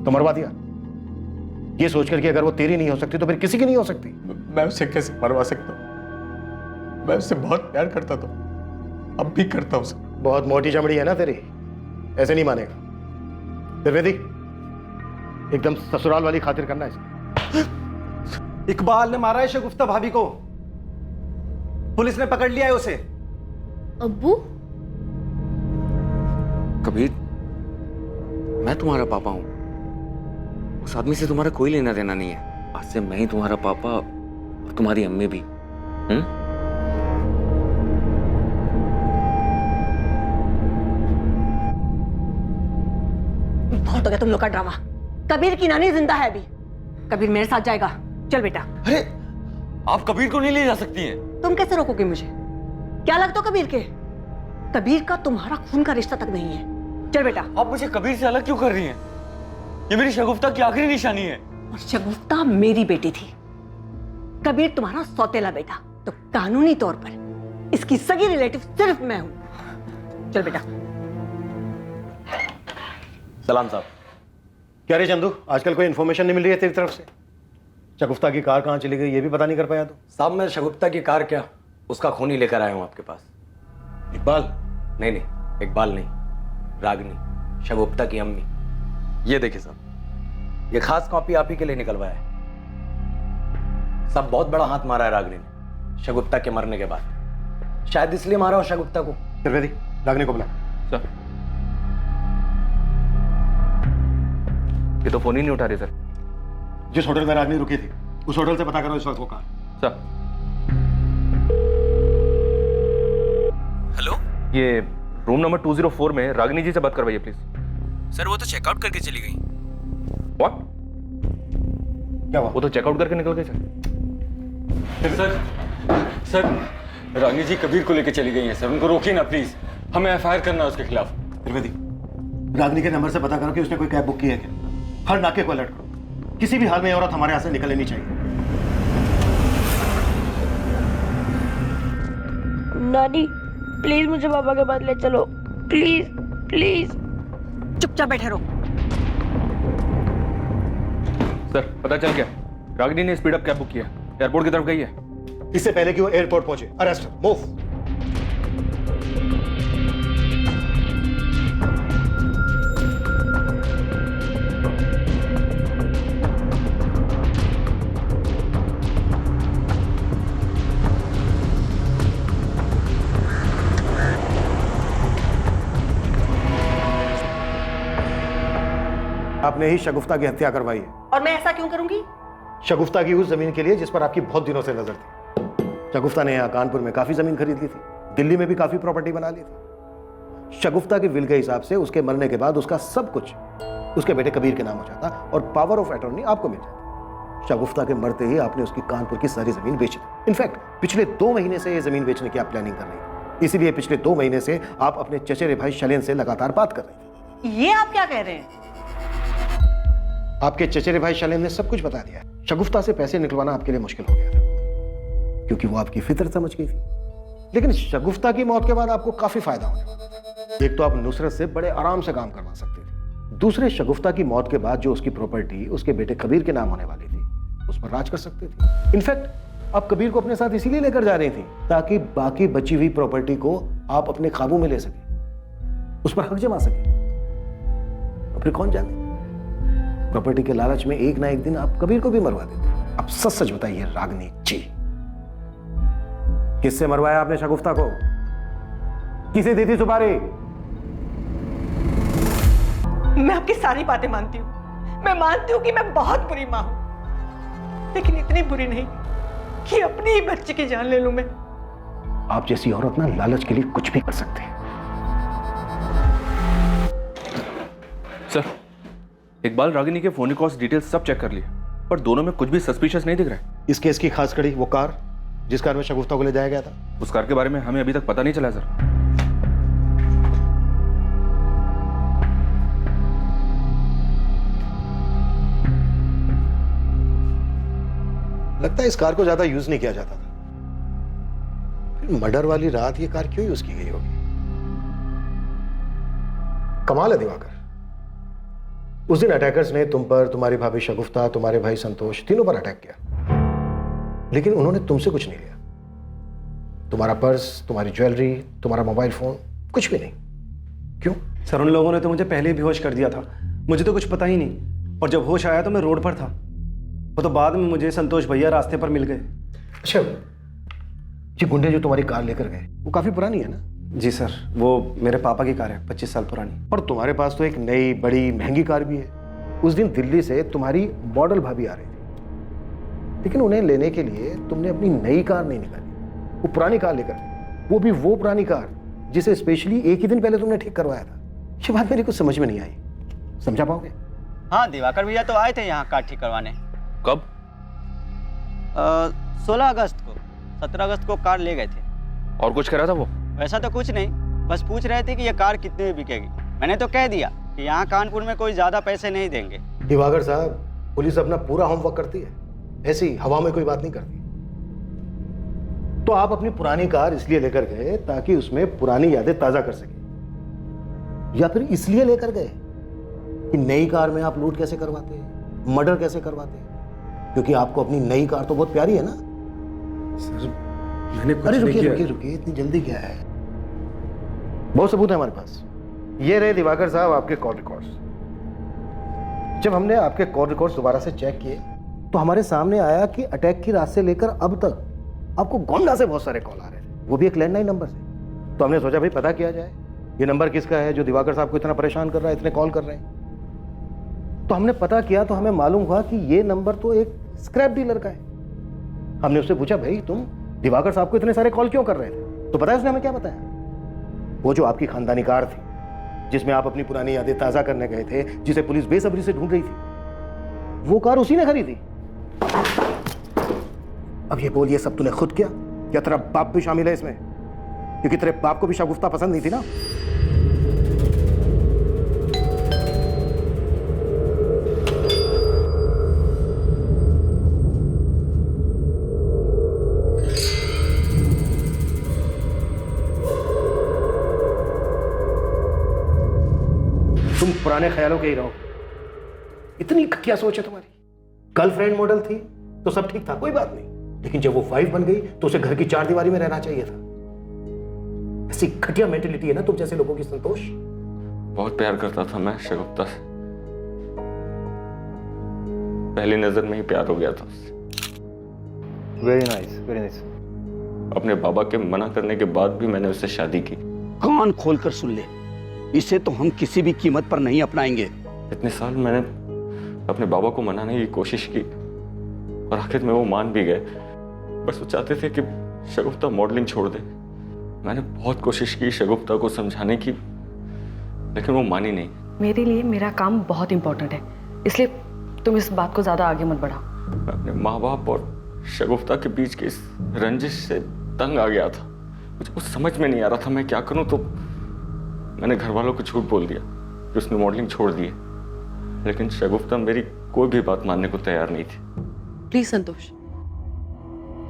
तो मरवा दिया, ये सोचकर कि अगर वो तेरी नहीं हो सकती तो फिर किसी की नहीं हो सकती। मैं उसे कैसे मरवा सकता हूँ? मैं उससे बहुत प्यार करता था, अब भी करता हूँ सर। बहुत मोटी चमड़ी है ना तेरी, ऐसे नहीं मानेगा। त्रिवेदी, एकदम ससुराल वाली खातिर करना है इसको। इकबाल ने मारा है शगुफ्ता भाभी को, पुलिस ने पकड़ लिया है उसे। अब्बू? कबीर, मैं तुम्हारा पापा हूं, उस आदमी से तुम्हारा कोई लेना देना नहीं है। आज से मैं ही तुम्हारा पापा और तुम्हारी अम्मी भी। बहुत हो गया तुम लोग का ड्रामा। कबीर की नानी जिंदा है अभी। कबीर मेरे साथ जाएगा। चल बेटा। अरे, आप कबीर को नहीं ले जा सकती हैं। तुम कैसे रोकोगे मुझे? क्या लगता हो कबीर के? कबीर का तुम्हारा खून का रिश्ता तक नहीं है। चल बेटा। आप मुझे कबीर से अलग क्यों कर रही हैं? ये मेरी शगुफ्ता की आखिरी निशानी है। और शगुफ्ता मेरी बेटी थी, कबीर तुम्हारा सौतेला बेटा। तो कानूनी तौर पर इसकी सगी रिलेटिव सिर्फ मैं हूं। चल बेटा। सलाम साहब। क्या रे चंदू, आजकल कोई इन्फॉर्मेशन नहीं मिल रही है तेरी तरफ से? शगुफ्ता की कार कहाँ चली गई ये भी पता नहीं कर पाया तो? साहब, मैं शगुफ्ता की कार क्या, उसका खून ही लेकर आया हूं आपके पास। इकबाल? नहीं, इकबाल नहीं, रागिनी, शगुफ्ता की अम्मी। ये देखिए साहब, ये खास कॉपी आप ही के लिए निकलवाया है। सब बहुत बड़ा हाथ मारा है रागिनी ने शगुफ्ता के मरने के बाद, शायद इसलिए मारा हो शगुफ्ता को। त्रिवेदी, रागिनी को बुला। सर, ये तो फोन ही नहीं उठा रही सर। जिस होटल में रागिनी रुकी थी उस होटल से पता करो इस वक्त वो कहाँ। सर, हेलो, ये रूम नंबर 204 में रागिनी जी से बात करवाइए प्लीज। सर वो तो चेकआउट करके चली गई। व्हाट? क्या हुआ? वो तो चेकआउट करके निकल गई सर, रागिनी जी कबीर को लेकर चली गई हैं सर, उनको रोकिए ना प्लीज, हमें एफआईआर करना है उसके खिलाफ। त्रिवेदी, रागिनी के नंबर से पता करो कि उसने कोई कैब बुक की है क्या। हर नाके को अलर्ट करो, किसी भी हाल में औरत हमारे यहाँ से निकल लेनी चाहिए। नानी, प्लीज मुझे पापा के पास ले चलो, प्लीज प्लीज। चुपचाप बैठे रहो। सर पता चल गया, रागिनी ने स्पीड अप कैब बुक किया, एयरपोर्ट की तरफ गई है। इससे पहले कि वो एयरपोर्ट पहुंचे, अरेस्ट, मूव। आपने ही शगुफ्ता की हत्या करवाई है। और मैं ऐसा क्यों करूंगी? शगुफ्ता की उस जमीन के लिए जिस पर आपकी बहुत दिनों से नजर थी। शगुफ्ता ने यहाँ कानपुर में काफी जमीन खरीद ली थी, दिल्ली में भी काफी प्रॉपर्टी बना ली थी। शगुफ्ता के विल के हिसाब से उसके मरने के बाद उसका सब कुछ उसके बेटे कबीर के नाम हो जाता और पावर ऑफ अटॉर्नी आपको मिल जाती। शगुफ्ता के मरते ही आपने उसकी कानपुर की सारी जमीन बेच दी। इनफैक्ट पिछले 2 महीने से ये जमीन बेचने की आप प्लानिंग कर रही थी, इसीलिए पिछले 2 महीने से आप अपने चचेरे भाई शैलेंद्र से लगातार बात कर रही थी। ये आप क्या कह रहे हैं? आपके चचेरे भाई शैलेंद्र ने सब कुछ बता दिया। शगुफ्ता से पैसे निकलवाना आपके लिए मुश्किल हो गया था क्योंकि वो आपकी फितरत समझ गई थी। लेकिन शगुफ्ता की मौत के बाद आपको काफी फायदा होने वाला। एक तो आप नुसरत से बड़े आराम से काम करवा सकते थे, दूसरे शगुफ्ता की मौत के बाद जो उसकी प्रॉपर्टी उसके बेटे कबीर के नाम होने वाली थी उस पर राज कर सकते थे। इनफैक्ट आप कबीर को अपने साथ इसीलिए लेकर जा रही थी ताकि बाकी बची हुई प्रॉपर्टी को आप अपने काबू में ले सके, उस पर हक जमा सके। और फिर कौन जाने, प्रॉपर्टी के लालच में एक ना एक दिन आप कबीर को भी मरवा देते। अब सच सच बताइए रागनी जी, किससे मरवाया आपने शगुफ्ता को? किसे दी थी सुपारी? मैं आपकी सारी बातें मानती हूँ। मैं मानती हूँ कि मैं बहुत बुरी माँ हूँ, लेकिन इतनी बुरी नहीं कि अपनी ही बच्चे की जान ले लूं मैं। आप जैसी औरत ना लालच के लिए कुछ भी कर सकते हैं। सर, इकबाल रागिनी के फोन कॉल्स डिटेल्स सब चेक कर लिए, पर दोनों में कुछ भी सस्पिशियस नहीं दिख रहा है। इस केस की खास कड़ी वो कार जिस कार में शगुफ्ता को ले जाया गया था, उस कार के बारे में हमें अभी तक पता नहीं चला सर। लगता है इस कार को ज्यादा यूज नहीं किया जाता था। फिर मर्डर वाली रात ये कार क्यों यूज की गई होगी? कमाल है दिवाकर, उस दिन अटैकर्स ने तुम पर, तुम्हारी भाभी शगुफ्ता, तुम्हारे भाई संतोष, तीनों पर अटैक किया, लेकिन उन्होंने तुमसे कुछ नहीं लिया। तुम्हारा पर्स, तुम्हारी ज्वेलरी, तुम्हारा मोबाइल फोन, कुछ भी नहीं। क्यों? सर, उन लोगों ने तो मुझे पहले ही बेहोश कर दिया था, मुझे तो कुछ पता ही नहीं। और जब होश आया तो मैं रोड पर था। वो तो बाद में मुझे संतोष भैया रास्ते पर मिल गए। अच्छा, ये गुंडे जो तुम्हारी कार लेकर गए वो काफी पुरानी है ना? जी सर, वो मेरे पापा की कार है, 25 साल पुरानी। और तुम्हारे पास तो एक नई बड़ी महंगी कार भी है। उस दिन दिल्ली से तुम्हारी मॉडल भाभी आ रही थी, लेकिन उन्हें लेने के लिए तुमने अपनी नई कार नहीं निकाली, वो पुरानी कार लेकर गए। वो भी वो पुरानी कार जिसे स्पेशली एक ही दिन पहले तुमने ठीक करवाया था। ये बात मेरी कुछ समझ में नहीं आई, समझा पाओगे? हाँ, दिवाकर भैया तो आए थे यहाँ कार ठीक करवाने। कब? 16 अगस्त को। 17 अगस्त को कार ले गए थे। और कुछ कह रहा था वो? वैसा तो कुछ नहीं, बस पूछ रहे थे कि ये कार कितने में बिकेगी। मैंने तो कह दिया कि यहाँ कानपुर में कोई ज्यादा पैसे नहीं देंगे। दिवाकर साहब, पुलिस अपना पूरा होमवर्क करती है, ऐसी हवा में कोई बात नहीं करती। तो आप अपनी पुरानी कार इसलिए लेकर गए ताकि उसमें पुरानी यादें ताजा कर सके, या फिर इसलिए लेकर गए कि नई कार में आप लूट कैसे करवाते, मर्डर कैसे करवाते? क्योंकि आपको अपनी नई कार तो बहुत प्यारी है ना? सर, मैंने कुछ अरे नहीं रुकिए किया। रुकिए रुकिए, इतनी जल्दी क्या है? बहुत सबूत है हमारे पास। ये रहे दिवाकर साहब आपके कॉल रिकॉर्ड्स। जब हमने आपके कॉल रिकॉर्ड्स दोबारा से चेक किए तो हमारे सामने आया कि अटैक की रात से लेकर अब तक आपको गोंडा से बहुत सारे कॉल आ रहे थे, वो भी एक लैंडलाइन नंबर से। तो हमने सोचा भाई पता किया जाए ये नंबर किसका है जो दिवाकर साहब को इतना परेशान कर रहा है, इतने कॉल कर रहे हैं। तो हमने पता किया तो हमें मालूम हुआ कि ये नंबर तो एक स्क्रैप डीलर का है। हमने उससे पूछा, भाई तुम दिवाकर साहब को इतने सारे कॉल क्यों कर रहे थे? तो पता है उसने हमें क्या बताया? वो जो आपकी खानदानी कार थी जिसमें आप अपनी पुरानी यादें ताजा करने गए थे, जिसे पुलिस बेसब्री से ढूंढ रही थी, वो कार उसी ने खरीदी। अब ये बोल, ये सब तूने खुद किया या तेरा बाप भी शामिल है इसमें? क्योंकि तेरे बाप को भी शगुफ्ता पसंद नहीं थी ना? तुम पुराने ख्यालों के ही रहो, इतनी घटिया सोच है तुम्हारी। गर्लफ्रेंड मॉडल थी तो सब ठीक था, कोई बात नहीं, लेकिन जब वो वाइफ बन गई तो उसे घर की चार दीवारी में रहना चाहिए था। ऐसी घटिया मेंटेलिटी है ना तुम जैसे लोगों की संतोष। बहुत प्यार करता था मैं शगुफ्ता से, पहली नजर में ही प्यार हो गया था उससे। Very nice, very nice. अपने बाबा के मना करने के बाद भी मैंने उससे शादी की। कान खोलकर सुन ले, इसे तो हम किसी भी कीमत पर नहीं अपनाएंगे। इतने साल मैंने अपने बाबा को मनाने की कोशिश की और आखिर में वो मान भी गए। बस वो चाहते थे कि शगुफ्ता मॉडलिंग छोड़ दे। मैंने बहुत कोशिश की शगुफ्ता को समझाने की, लेकिन वो मानी नहीं। मेरे लिए मेरा काम बहुत इंपॉर्टेंट है, इसलिए तुम इस बात को ज्यादा आगे मत बढ़ाओ। मैं अपने माँ बाप और शगुफ्ता के बीच की इस रंजिश से तंग आ गया था। मुझे कुछ समझ में नहीं आ रहा था मैं क्या करूं, तो मैंने घर वालों को झूठ बोल दिया कि उसने मॉडलिंग छोड़ दी है। लेकिन शगुफ्ता मेरी कोई भी बात मानने को तैयार नहीं थी। प्लीज संतोष,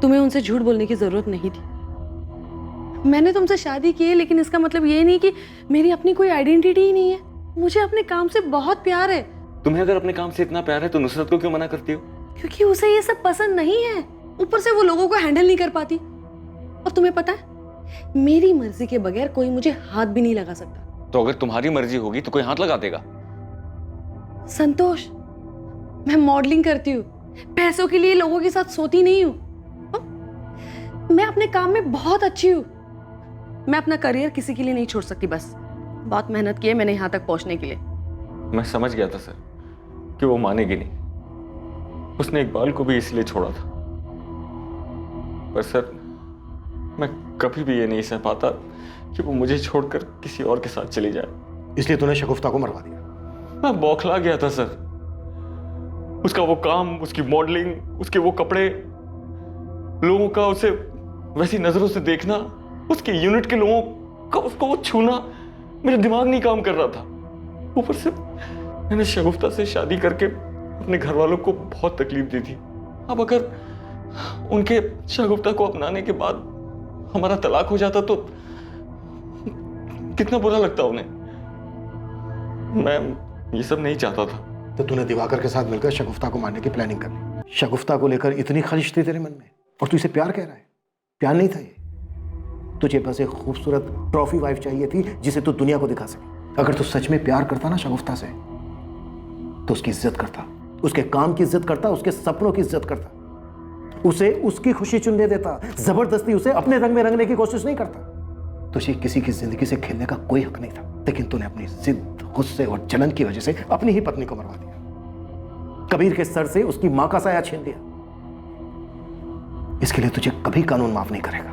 तुम्हें उनसे झूठ बोलने की जरूरत नहीं थी। मैंने तुमसे शादी की है, लेकिन इसका मतलब ये नहीं कि मेरी अपनी कोई आइडेंटिटी ही नहीं है। मुझे अपने काम से बहुत प्यार है। तुम्हें अगर अपने काम से इतना प्यार है तो नुसरत को क्यों मना करती हो? क्योंकि उसे ये सब पसंद नहीं है, ऊपर से वो लोगों को हैंडल नहीं कर पाती। और तुम्हें पता है, मेरी मर्जी के बगैर कोई मुझे हाथ भी नहीं लगा सकता। तो अगर तुम्हारी मर्जी होगी तो कोई हाथ लगा देगा? संतोष, मैं मॉडलिंग करती हूँ, पैसों के लिए लोगों के साथ सोती नहीं हूँ। मैं अपने काम में बहुत अच्छी हूँ। मैं अपना करियर किसी के लिए नहीं छोड़ सकती। बस बहुत मेहनत की है मैंने यहाँ तक पहुंचने के लिए। मैं समझ गया था सर कि वो मानेगी नहीं। उसने इकबाल को भी इसलिए छोड़ा था। पर सर, मैं कभी भी ये नहीं सह पाता कि वो मुझे छोड़कर किसी और के साथ चली जाए। इसलिए तूने शगुफ्ता को मरवा दिया? मैं बौखला गया था सर। उसका वो काम, उसकी मॉडलिंग, उसके वो कपड़े, लोगों का उसे वैसी नजरों से देखना, उसके यूनिट के लोगों का उसको वो छूना, मेरा दिमाग नहीं काम कर रहा था। ऊपर से मैंने शगुफ्ता से शादी करके अपने घर वालों को बहुत तकलीफ दी थी। अब अगर उनके शगुफ्ता को अपनाने के बाद हमारा तलाक हो जाता तो कितना बुरा लगता उन्हें। मैं ये सब नहीं चाहता था। तो तूने दिवाकर के साथ मिलकर शगुफ्ता को मारने की प्लानिंग कर ली। शगुफ्ता को लेकर इतनी खलिश थी तेरे मन में, और तू इसे प्यार कह रहा है? प्यार नहीं था ये। तुझे बस एक खूबसूरत ट्रॉफी वाइफ चाहिए थी जिसे तू दुनिया को दिखा सके। अगर तू सच में प्यार करता ना शगुफ्ता से, तो उसकी इज्जत करता, उसके काम की इज्जत करता, उसके सपनों की इज्जत करता, उसे उसकी खुशी चुनने देता, जबरदस्ती उसे अपने रंग में रंगने की कोशिश नहीं करता। तुझे किसी की जिंदगी से खेलने का कोई हक नहीं था, लेकिन तूने अपनी जिद, गुस्से और जलन की वजह से अपनी ही पत्नी को मरवा दिया। कबीर के सर से उसकी मां का साया छीन लिया। इसके लिए तुझे कभी कानून माफ नहीं करेगा,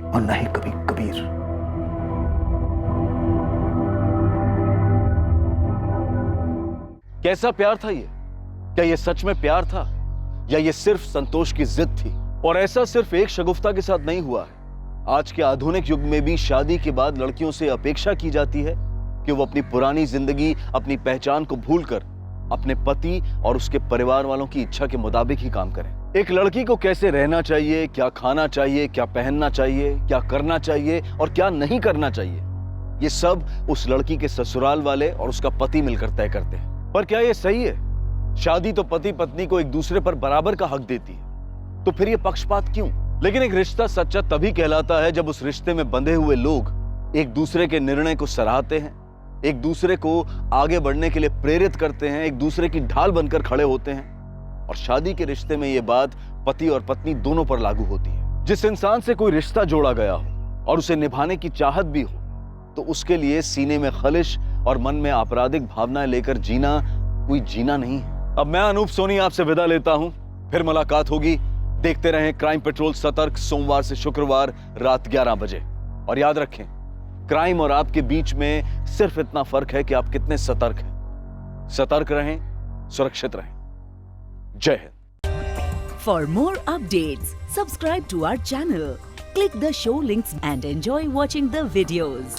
और न ही कभी कबीर। कैसा प्यार था ये? क्या ये सच में प्यार था, या ये सिर्फ संतोष की जिद थी? और ऐसा सिर्फ एक शगुफ्ता के साथ नहीं हुआ है। आज के आधुनिक युग में भी शादी के बाद लड़कियों से अपेक्षा की जाती है कि वो अपनी पुरानी जिंदगी, अपनी पहचान को भूलकर अपने पति और उसके परिवार वालों की इच्छा के मुताबिक ही काम करें। एक लड़की को कैसे रहना चाहिए, क्या खाना चाहिए, क्या पहनना चाहिए, क्या करना चाहिए और क्या नहीं करना चाहिए, ये सब उस लड़की के ससुराल वाले और उसका पति मिलकर तय करते हैं। पर क्या ये सही है? शादी तो पति पत्नी को एक दूसरे पर बराबर का हक देती है, तो फिर ये पक्षपात क्यों? लेकिन एक रिश्ता सच्चा तभी कहलाता है जब उस रिश्ते में बंधे हुए लोग एक दूसरे के निर्णय को सराहते हैं, एक दूसरे को आगे बढ़ने के लिए प्रेरित करते हैं, एक दूसरे की ढाल बनकर खड़े होते हैं। और शादी के रिश्ते में यह बात पति और पत्नी दोनों पर लागू होती है। जिस इंसान से कोई रिश्ता जोड़ा गया हो और उसे निभाने की चाहत भी हो, तो उसके लिए सीने में खलिश और मन में आपराधिक भावनाएं लेकर जीना कोई जीना नहीं है। अब मैं अनूप सोनी आपसे विदा लेता हूं, फिर मुलाकात होगी। देखते रहें क्राइम पेट्रोल सतर्क, सोमवार से शुक्रवार रात 11 बजे। और याद रखें, क्राइम और आपके बीच में सिर्फ इतना फर्क है कि आप कितने सतर्क हैं। सतर्क रहें, सुरक्षित रहें। जय Hind. For more updates, subscribe to our channel, click the show links and enjoy watching the videos.